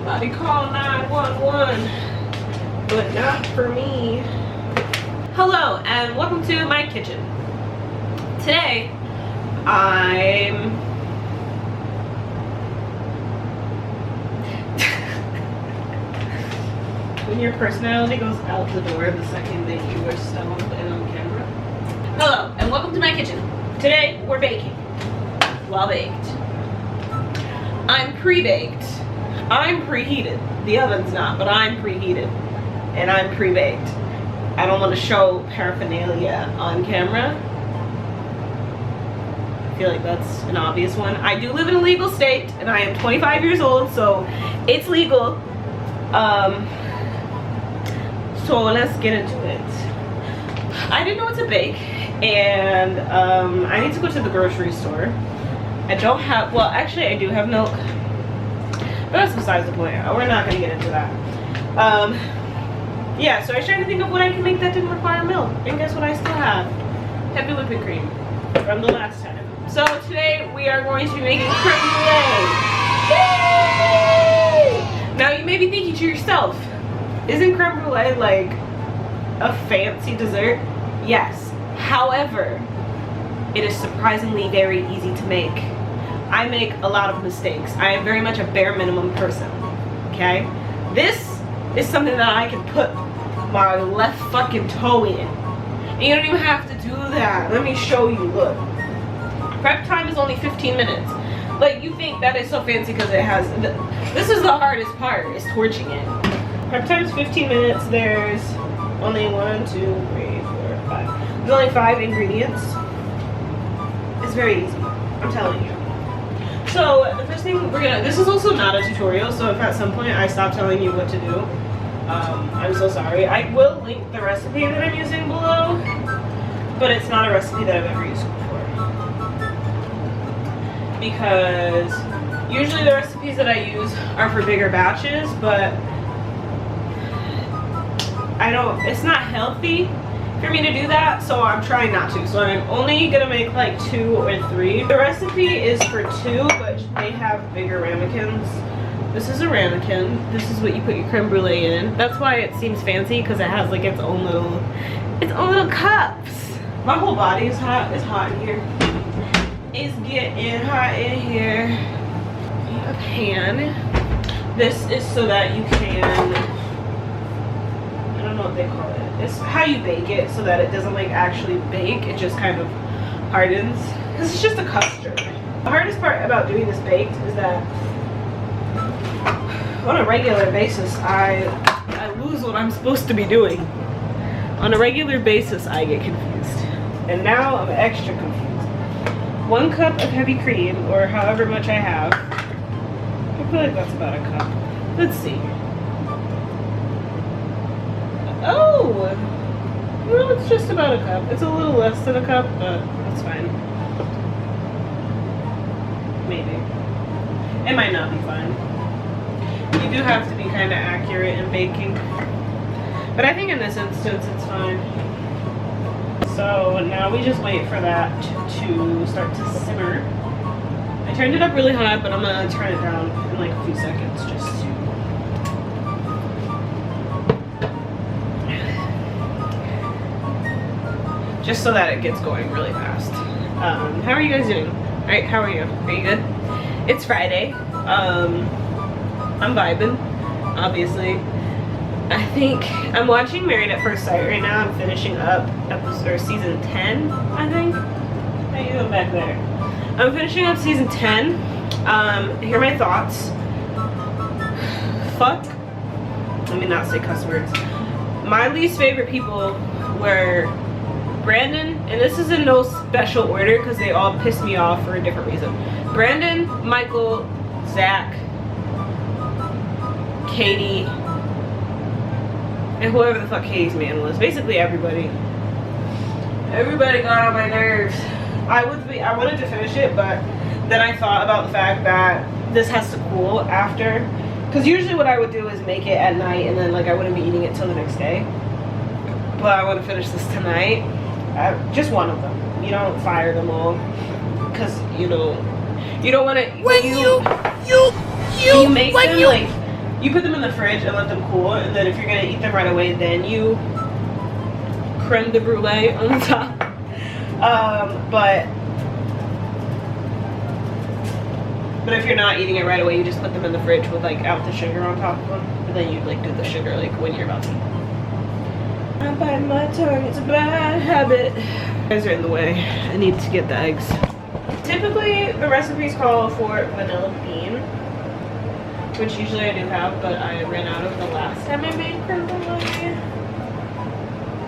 Somebody call 911, but not for me. Hello and welcome to my kitchen. Today, when your personality goes out the door the second that you are stoned and on camera. Hello and welcome to my kitchen. Today we're baking. Well baked. I'm pre-baked. I'm preheated. The oven's not, but I'm preheated. And I'm pre-baked. I don't want to show paraphernalia on camera. I feel like that's an obvious one. I do live in a legal state and I am 25 years old, so it's legal. So let's get into it. I didn't know what to bake and I need to go to the grocery store. I don't have, well actually I do have milk, but that's besides the point. We're not gonna get into that. Yeah, so I was trying to think of what I can make that didn't require milk, and guess what I still have? Heavy whipping cream from the last time. So today we are going to be making creme brulee. Yay! Now you may be thinking to yourself, isn't creme brulee like a fancy dessert? Yes. However, it is surprisingly very easy to make. I make a lot of mistakes. I am very much a bare minimum person. Okay? This is something that I can put my left fucking toe in. And you don't even have to do that. Let me show you. Look. Prep time is only 15 minutes. Like, you think that is so fancy because it has... This is the hardest part, is torching it. Prep time is 15 minutes. There's only 1, 2, 3, 4, 5. There's only 5 ingredients. It's very easy. I'm telling you. So, the first thing we're gonna... This is also not a tutorial, so if at some point I stop telling you what to do, I'm so sorry. I will link the recipe that I'm using below, but it's not a recipe that I've ever used before. Because usually the recipes that I use are for bigger batches, but it's not healthy for me to do that, so I'm trying not to. So I'm only gonna make like 2 or 3. The recipe is for 2, but they have bigger ramekins. This is a ramekin. This is what you put your creme brulee in. That's why it seems fancy, because it has like its own little cups. My whole body is hot. It's hot in here. It's getting hot in here. A pan. This is so that you can, I don't know what they call it. It's how you bake it so that it doesn't like actually bake. It just kind of hardens. This is just a custard. The hardest part about doing this baked is that on a regular basis, I lose what I'm supposed to be doing. On a regular basis, I get confused. And now I'm extra confused. 1 cup of heavy cream, or however much I have. I feel like that's about a cup. Let's see. Oh! Well, it's just about a cup. It's a little less than a cup, but that's fine. Maybe. It might not be fine. You do have to be kind of accurate in baking. But I think in this instance it's fine. So now we just wait for that to start to simmer. I turned it up really high, but I'm going to turn it down in like a few seconds just so that it gets going really fast. How are you guys doing? Alright, how are you? Are you good? It's Friday. I'm vibing, obviously. I think I'm watching Married at First Sight right now. I'm finishing up season 10, I think. How you doing back there? I'm finishing up season 10. Here are my thoughts. Fuck. Let me not say cuss words. My least favorite people were Brandon, and this is in no special order because they all piss me off for a different reason. Brandon, Michael, Zach, Katie, and whoever the fuck Katie's man was. Basically everybody. Everybody got on my nerves. I wanted to finish it, but then I thought about the fact that this has to cool after. Because usually what I would do is make it at night and then like I wouldn't be eating it till the next day. But I want to finish this tonight. Just one of them. You don't fire them all. Because, you know, you don't want to... When you make them, like, you put them in the fridge and let them cool, and then if you're gonna eat them right away, then you creme de brulee on the top. But if you're not eating it right away, you just put them in the fridge with like out the sugar on top of them, and then you like do the sugar like when you're about to eat. I'm biting my tongue, it's a bad habit. You guys are in the way. I need to get the eggs. Typically, the recipes call for vanilla bean, which usually I do have, but I ran out of the last time I made creme brulee.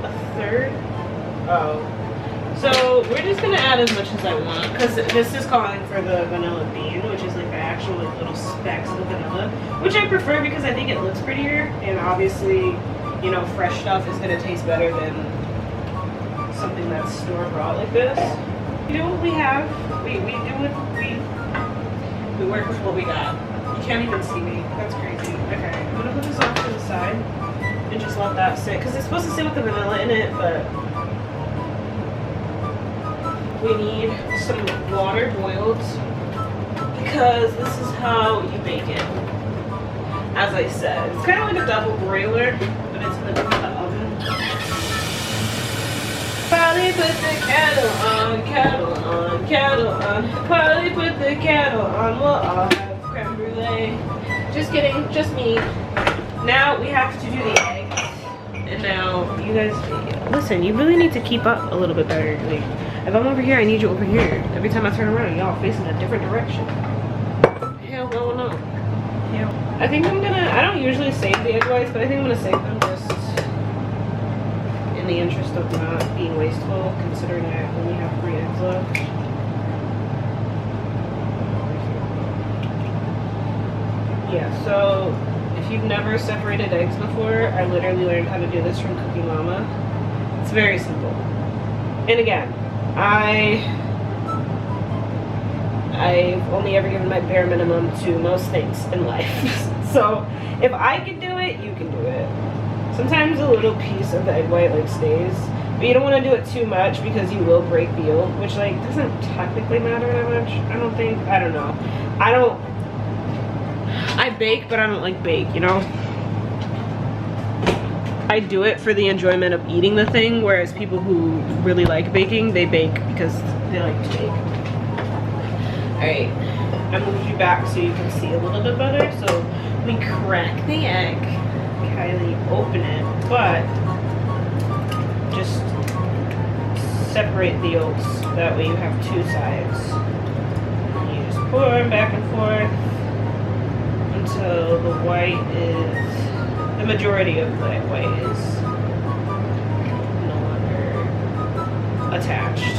A third? Oh. So we're just gonna add as much as I want, because this is calling for the vanilla bean, which is like the actual like, little specks of vanilla, which I prefer because I think it looks prettier, and obviously, you know, fresh stuff is gonna taste better than something that's store-bought like this. We do what we have. We work with what we got. You can't even see me. That's crazy. Okay, I'm gonna put this off to the side and just let that sit, because it's supposed to sit with the vanilla in it, but we need some water boiled because this is how you bake it. As I said, it's kind of like a double broiler, but it's in the oven. Polly put the kettle on, kettle on, kettle on. Polly put the kettle on, we'll all have creme brulee. Just kidding, just me. Now we have to do the eggs. And now you guys, listen, you really need to keep up a little bit better. Like, if I'm over here, I need you over here. Every time I turn around, y'all facing a different direction. Hell going on? Yeah. I think I'm gonna, I don't usually save the egg whites, but I think I'm gonna save them just in the interest of not being wasteful, considering I only have 3 eggs left. Yeah, so if you've never separated eggs before, I literally learned how to do this from Cooking Mama. It's very simple. And again, I've only ever given my bare minimum to most things in life. So if I can do it, you can do it. Sometimes a little piece of the egg white like stays, but you don't want to do it too much because you will break the yolk, which like doesn't technically matter that much. I don't think. I don't know. I bake, but I don't like bake, you know? I do it for the enjoyment of eating the thing, whereas people who really like baking, they bake because they like to bake. Alright, I moved you back so you can see a little bit better. So we crack the egg, okay, then you open it, but just separate the yolks. That way you have 2 sides. And you just pour them back and forth until the white is, the majority of the egg white is no longer attached.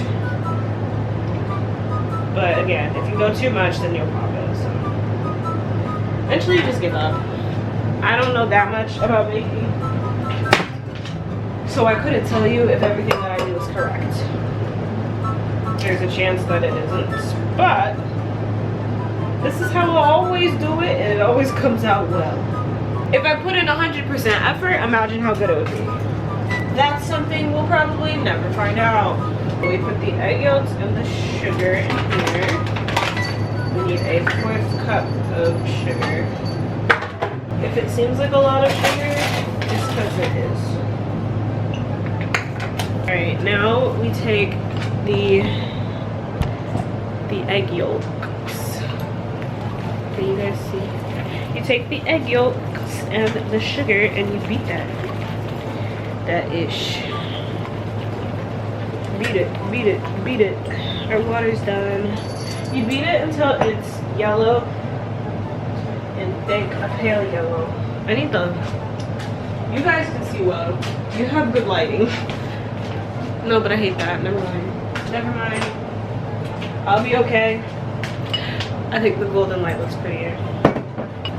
But again, if you go too much, then you'll pop it. So eventually you just give up. I don't know that much about baking, so I couldn't tell you if everything that I do is correct. There's a chance that it isn't, but this is how I always do it, and it always comes out well. If I put in 100% effort, imagine how good it would be. That's something we'll probably never find out. We put the egg yolks and the sugar in here. We need a 1/4 cup of sugar. If it seems like a lot of sugar, it's because it is. Alright, now we take the egg yolks. Can you guys see? You take the egg yolks and the sugar and you beat that ish. Beat it, beat it, beat it. Our water's done. You beat it until it's yellow and thick, a pale yellow. I need the, you guys can see well. You have good lighting. No, but I hate that. Never mind. Never mind. I'll be okay. I think the golden light looks prettier.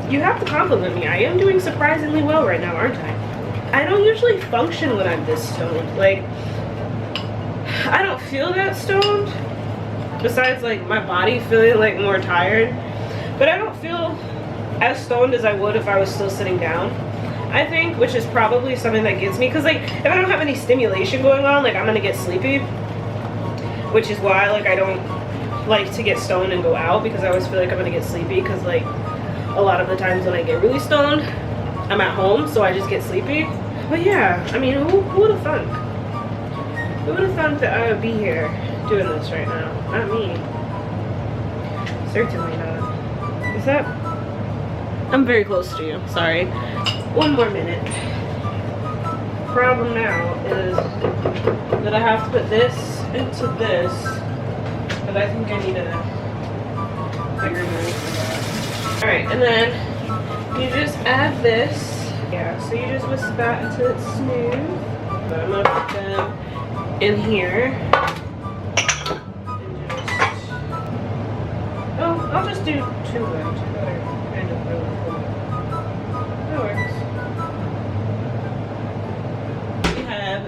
You have to compliment me. I am doing surprisingly well right now, aren't I? I don't usually function when I'm this stoned. Like, I don't feel that stoned. Besides, like, my body feeling, like, more tired. But I don't feel as stoned as I would if I was still sitting down, I think, which is probably something that gets me. Because, like, if I don't have any stimulation going on, like, I'm going to get sleepy. Which is why, like, I don't like to get stoned and go out, because I always feel like I'm going to get sleepy. Because, like, a lot of the times when I get really stoned, I'm at home, so I just get sleepy. But yeah, I mean, who would have thunk? Who would have thunk that I would be here doing this right now? Not me. Certainly not. Is that? I'm very close to you, sorry. One more minute. Problem now is that I have to put this into this, but I think I need a bigger move for that. Alright, and then you just add this. Yeah, so you just whisk that until it's smooth. But I'm gonna put them in here. And just, oh, I'll just do two of them. Two that are kind of really cool. That works. We have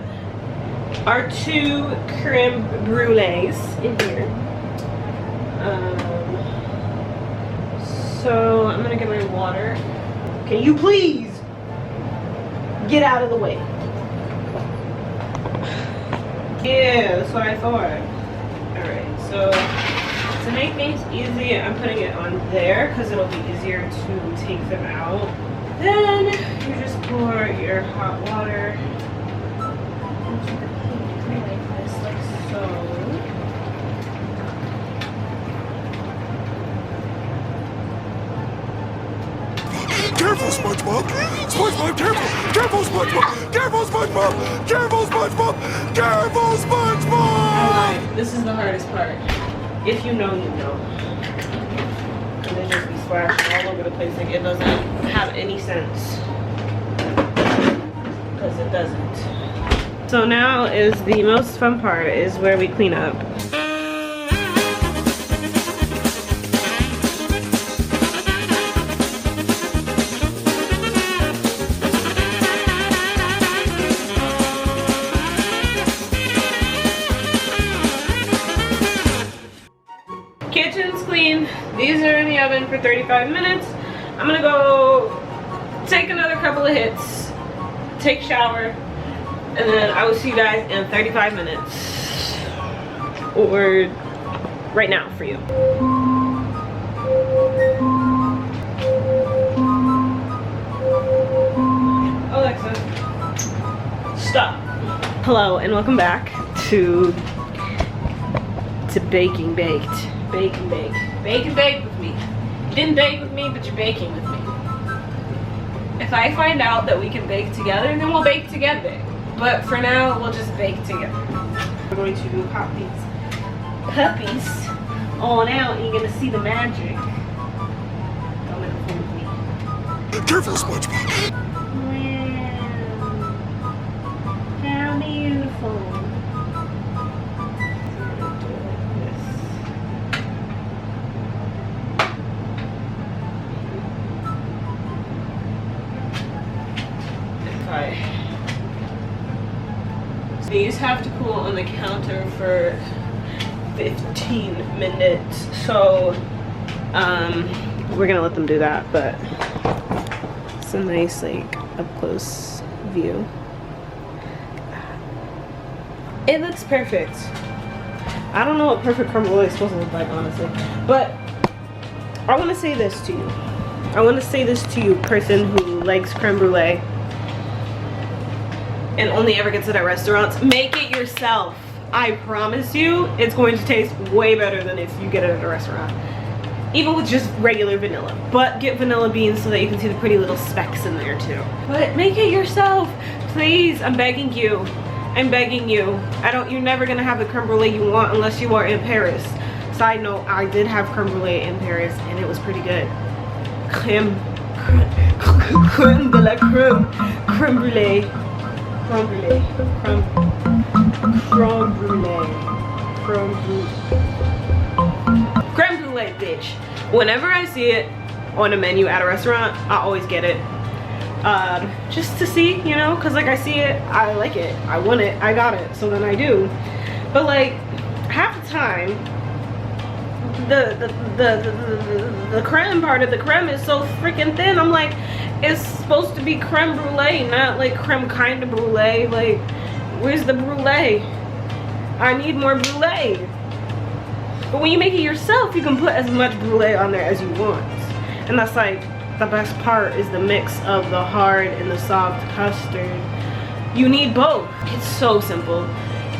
our 2 creme brulees in here. So I'm gonna get my water. Can you please get out of the way? Yeah, that's what I thought. Alright, so to make things easy, I'm putting it on there because it'll be easier to take them out. Then you just pour your hot water into the pan like this, like so. Careful, SpongeBob! SpongeBob, careful! Careful, SpongeBob! Careful, SpongeBob! Careful, SpongeBob! Careful, SpongeBob! This is the hardest part. If you know, you know. And they just be splashing all over the place like it doesn't have any sense. Because it doesn't. So now is the most fun part, is where we clean up. Kitchen's clean. These are in the oven for 35 minutes. I'm gonna go take another couple of hits, take a shower, and then I will see you guys in 35 minutes. Or right now for you. Alexa, stop. Hello and welcome back to Baking Baked. Bake and bake. Bake and bake with me. You didn't bake with me, but you're baking with me. If I find out that we can bake together, then we'll bake together. But for now, we'll just bake together. We're going to pop these puppies on out and you're going to see the magic. Don't make a fool of me. Careful, SpongeBob! Wow. How beautiful. These have to cool on the counter for 15 minutes, so we're gonna let them do that, but it's a nice like up close view. It looks perfect. I don't know what perfect creme brulee is supposed to look like, honestly, but I want to say this to you. I want to say this to you, person who likes creme brulee and only ever gets it at restaurants. Make it yourself. I promise you, it's going to taste way better than if you get it at a restaurant. Even with just regular vanilla. But get vanilla beans so that you can see the pretty little specks in there too. But make it yourself. Please, I'm begging you. I'm begging you. You're never gonna have the creme brulee you want unless you are in Paris. Side note, I did have creme brulee in Paris and it was pretty good. Crème de la crème. Crème brulee. Crème brulee. Crème brulee. Crème brulee, bitch. Whenever I see it on a menu at a restaurant, I always get it. Just to see, you know, because like I see it, I like it, I want it, I got it, so then I do. But like half the time, the creme part of the creme is so freaking thin. I'm like, it's supposed to be creme brulee, not like creme kind of brulee. Like, where's the brulee? I need more brulee. But when you make it yourself, you can put as much brulee on there as you want. And that's like the best part, is the mix of the hard and the soft custard. You need both. It's so simple.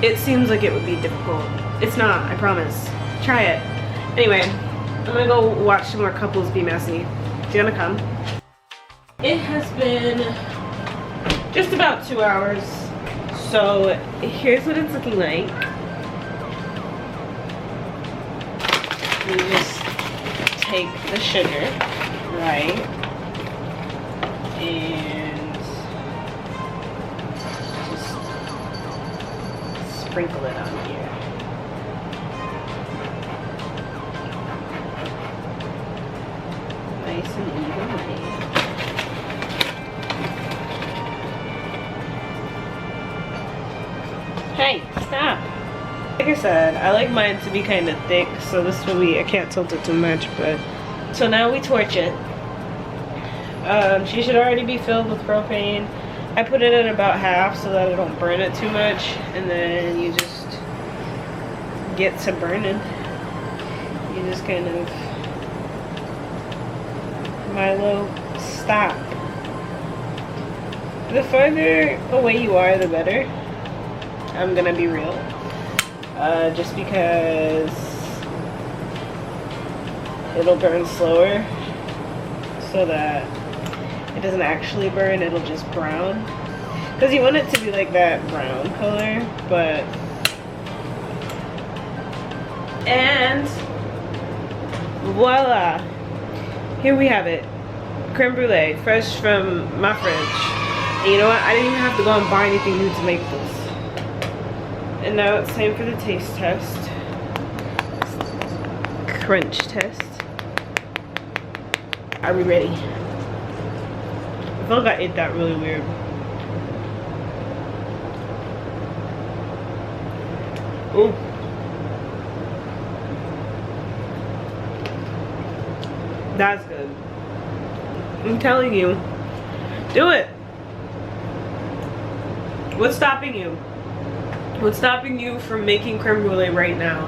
It seems like it would be difficult. It's not, I promise. Try it. Anyway, I'm gonna go watch some more couples be messy. Do you wanna come? It has been just about 2 hours. So here's what it's looking like. You just take the sugar, right? And just sprinkle it on here. Nice and evenly. Hey, stop. Like I said, I like mine to be kind of thick, so this will be, I can't tilt it too much, but. So now we torch it. She should already be filled with propane. I put it at about half so that I don't burn it too much, and then you just get to burning. You just kind of Milo stop. The farther away you are, the better. I'm gonna be real. Just because it'll burn slower, so that it doesn't actually burn, it'll just brown. Because you want it to be like that brown color, but... And voila! Here we have it. Creme brulee, fresh from my fridge. And you know what? I didn't even have to go and buy anything new to make this. And now it's time for the taste test. Crunch test. Are we ready? I feel like I ate that really weird. Ooh. That's good. I'm telling you. Do it. What's stopping you? What's stopping you from making creme brulee right now?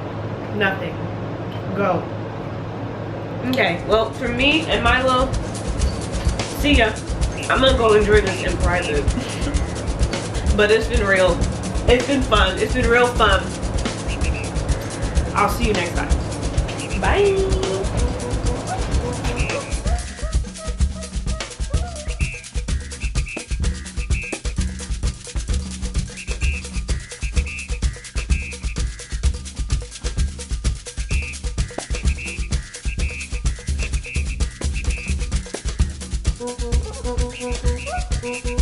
Nothing. Go. Okay, well, for me and Milo, see ya. I'm gonna go enjoy this in private. But it's been real. It's been fun. It's been real fun. I'll see you next time. Bye. Thank you.